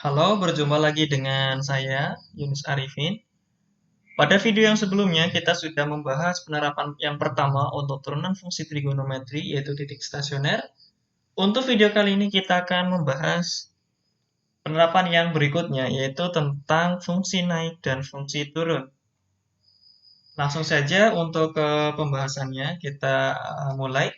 Halo, berjumpa lagi dengan saya, Yunus Arifin. Pada video yang sebelumnya, kita sudah membahas penerapan yang pertama untuk turunan fungsi trigonometri, yaitu titik stasioner. Untuk video kali ini, kita akan membahas penerapan yang berikutnya, yaitu tentang fungsi naik dan fungsi turun. Langsung saja untuk ke pembahasannya, kita mulai.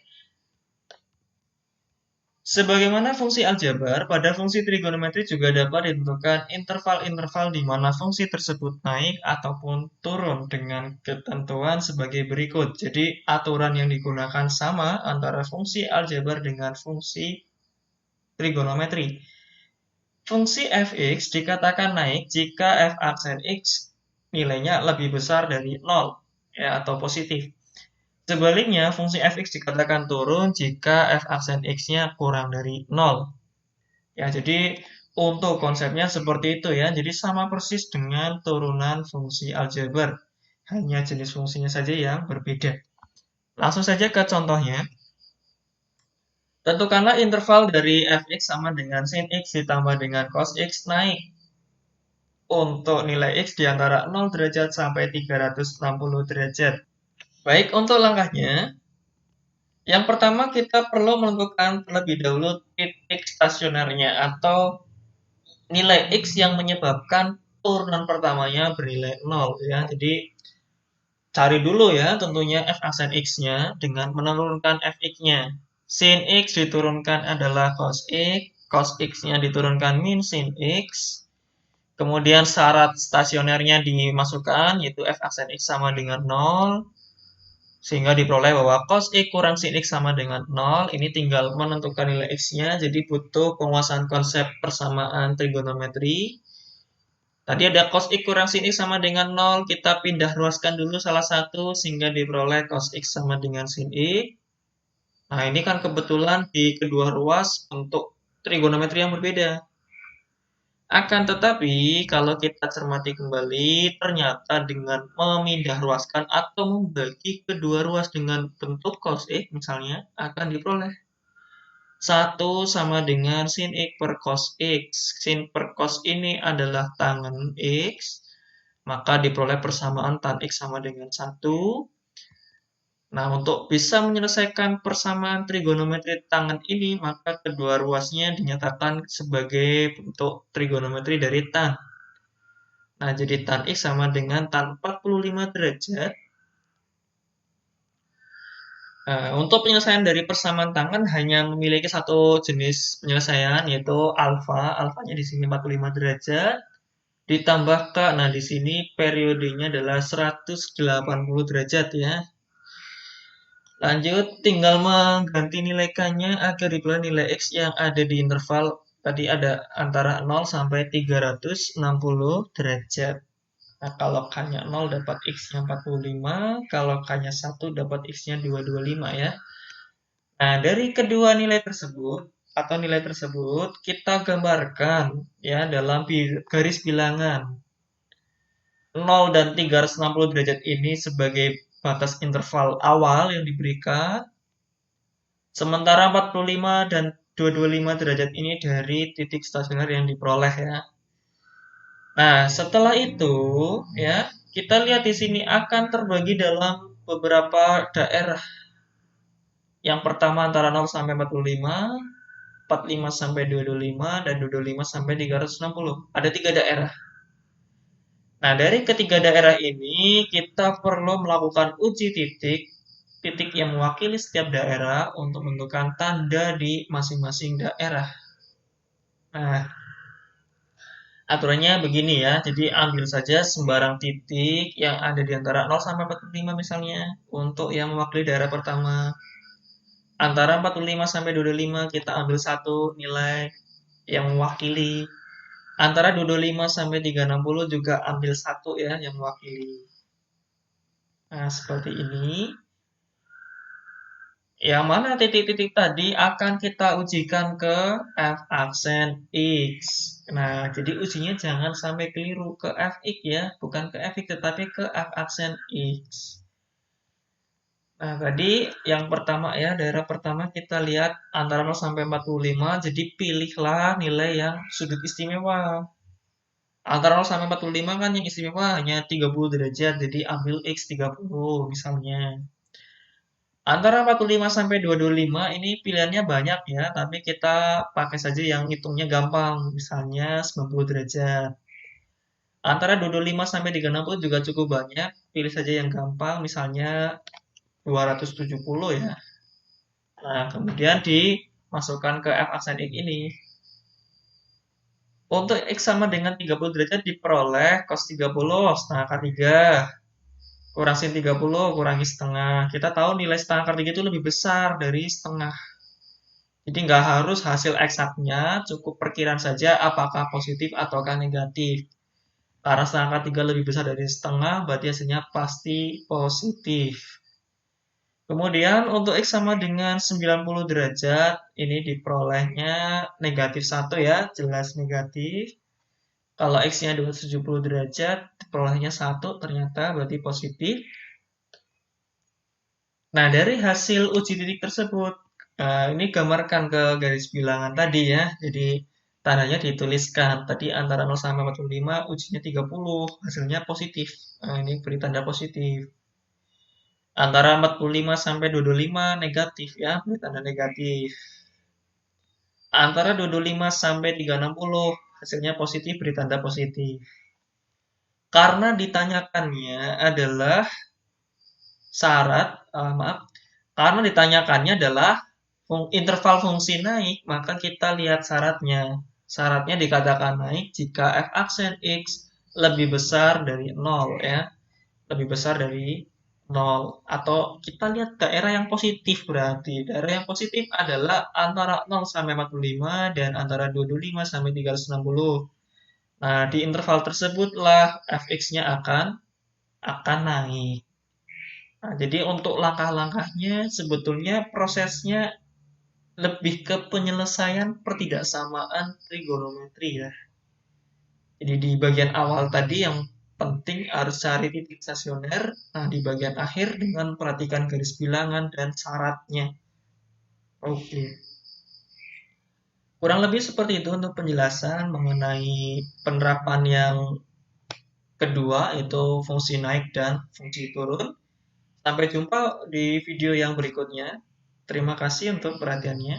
Sebagaimana fungsi aljabar, pada fungsi trigonometri juga dapat ditentukan interval-interval di mana fungsi tersebut naik ataupun turun dengan ketentuan sebagai berikut. Jadi, aturan yang digunakan sama antara fungsi aljabar dengan fungsi trigonometri. Fungsi fx dikatakan naik jika f aksen x nilainya lebih besar dari 0, ya, atau positif. Sebaliknya, fungsi fx dikatakan turun jika f aksen x-nya kurang dari 0. Ya, jadi untuk konsepnya seperti itu ya. Jadi sama persis dengan turunan fungsi aljabar. Hanya jenis fungsinya saja yang berbeda. Langsung saja ke contohnya. Tentukanlah interval dari fx sama dengan sin x ditambah dengan cos x naik untuk nilai x di antara 0 derajat sampai 360 derajat. Baik, untuk langkahnya, yang pertama kita perlu menentukan terlebih dahulu titik stasionernya atau nilai X yang menyebabkan turunan pertamanya bernilai 0 ya. Jadi cari dulu ya tentunya f aksen X-nya dengan menurunkan fx-nya. Sin X diturunkan adalah cos X-nya diturunkan min sin X. Kemudian syarat stasionernya dimasukkan yaitu f aksen X sama dengan 0. Sehingga diperoleh bahwa cos X kurang sin X sama dengan 0. Ini tinggal menentukan nilai X-nya. Jadi butuh penguasaan konsep persamaan trigonometri. Tadi ada cos X kurang sin X sama dengan 0. Kita pindah ruaskan dulu salah satu sehingga diperoleh cos X sama dengan sin X. Nah, ini kan kebetulan di kedua ruas untuk trigonometri yang berbeda. Akan tetapi, kalau kita cermati kembali, ternyata dengan memindah ruaskan atau membagi kedua ruas dengan bentuk cos X misalnya, akan diperoleh 1 sama dengan sin X per cos X. Sin per cos ini adalah tangen X, maka diperoleh persamaan tan X sama dengan 1. Nah, untuk bisa menyelesaikan persamaan trigonometri tangen ini, maka kedua ruasnya dinyatakan sebagai bentuk trigonometri dari tan. Nah, jadi tan X sama dengan tan 45 derajat. Nah, untuk penyelesaian dari persamaan tangen hanya memiliki satu jenis penyelesaian, yaitu alfa. Alfanya di sini 45 derajat. Ditambah K, nah di sini periodenya adalah 180 derajat ya. Lanjut, tinggal mengganti nilai K-nya agar diperoleh nilai X yang ada di interval tadi ada antara 0 sampai 360 derajat. Nah, kalau K-nya 0 dapat X-nya 45, kalau K-nya 1 dapat X-nya 225 ya. Nah, dari kedua nilai tersebut atau nilai tersebut kita gambarkan ya dalam garis bilangan. 0 dan 360 derajat ini sebagai batas interval awal yang diberikan. Sementara 45 dan 225 derajat ini dari titik stasioner yang diperoleh ya. Nah, setelah itu ya, kita lihat di sini akan terbagi dalam beberapa daerah. Yang pertama antara 0 sampai 45, 45 sampai 225, dan 225 sampai 360. Ada 3 daerah. Nah, dari ketiga daerah ini kita perlu melakukan uji titik, titik yang mewakili setiap daerah untuk menentukan tanda di masing-masing daerah. Nah, aturannya begini ya, jadi ambil saja sembarang titik yang ada di antara 0 sampai 45 misalnya, untuk yang mewakili daerah pertama. Antara 45 sampai 225 kita ambil satu nilai yang mewakili. Antara 225 sampai 360 juga ambil satu ya yang mewakili. Nah, seperti ini. Yang mana titik-titik tadi akan kita ujikan ke f aksen X. Nah, jadi ujinya jangan sampai keliru ke fx ya, bukan ke fx tetapi ke f aksen X. Nah, tadi yang pertama ya, daerah pertama kita lihat antara 0 sampai 45, jadi pilihlah nilai yang sudut istimewa. Antara 0 sampai 45 kan yang istimewa hanya 30 derajat, jadi ambil X 30 misalnya. Antara 45 sampai 225 ini pilihannya banyak ya, tapi kita pakai saja yang hitungnya gampang, misalnya 90 derajat. Antara 225 sampai 360 juga cukup banyak, pilih saja yang gampang, misalnya 270 ya. Nah, kemudian dimasukkan ke f aksen X ini. Untuk X sama dengan 30 derajat diperoleh cos 30 setengah akar 3. Kurang sin 30, kurangi setengah. Kita tahu nilai setengah akar 3 itu lebih besar dari setengah. Jadi nggak harus hasil eksaknya, cukup perkiraan saja apakah positif ataukah negatif. Karena setengah akar 3 lebih besar dari setengah, berarti hasilnya pasti positif. Kemudian untuk X sama dengan 90 derajat, ini diperolehnya negatif 1 ya, jelas negatif. Kalau X-nya 270 derajat, diperolehnya 1, ternyata berarti positif. Nah, dari hasil uji titik tersebut, ini gambarkan ke garis bilangan tadi ya. Jadi, tandanya dituliskan. Tadi antara 0 sampai 45, ujinya 30, hasilnya positif. Nah, ini beri tanda positif. Antara 45 sampai 225 negatif ya, beri tanda negatif. Antara 225 sampai 360 hasilnya positif, beri tanda positif. Karena ditanyakannya adalah syarat, maaf, karena ditanyakannya adalah interval fungsi naik, maka kita lihat syaratnya. Syaratnya dikatakan naik jika f aksen X lebih besar dari 0 ya. Lebih besar dari 0. Atau kita lihat daerah yang positif berarti. Daerah yang positif adalah antara 0 sampai 45 dan antara 225 sampai 360. Nah, di interval tersebutlah fx-nya akan naik. Nah, jadi untuk langkah-langkahnya sebetulnya prosesnya lebih ke penyelesaian pertidaksamaan trigonometri ya. Jadi di bagian awal tadi yang penting harus cari titik stasioner. Nah, di bagian akhir dengan perhatikan garis bilangan dan syaratnya. Oke. Kurang lebih seperti itu untuk penjelasan mengenai penerapan yang kedua, yaitu fungsi naik dan fungsi turun. Sampai jumpa di video yang berikutnya. Terima kasih untuk perhatiannya.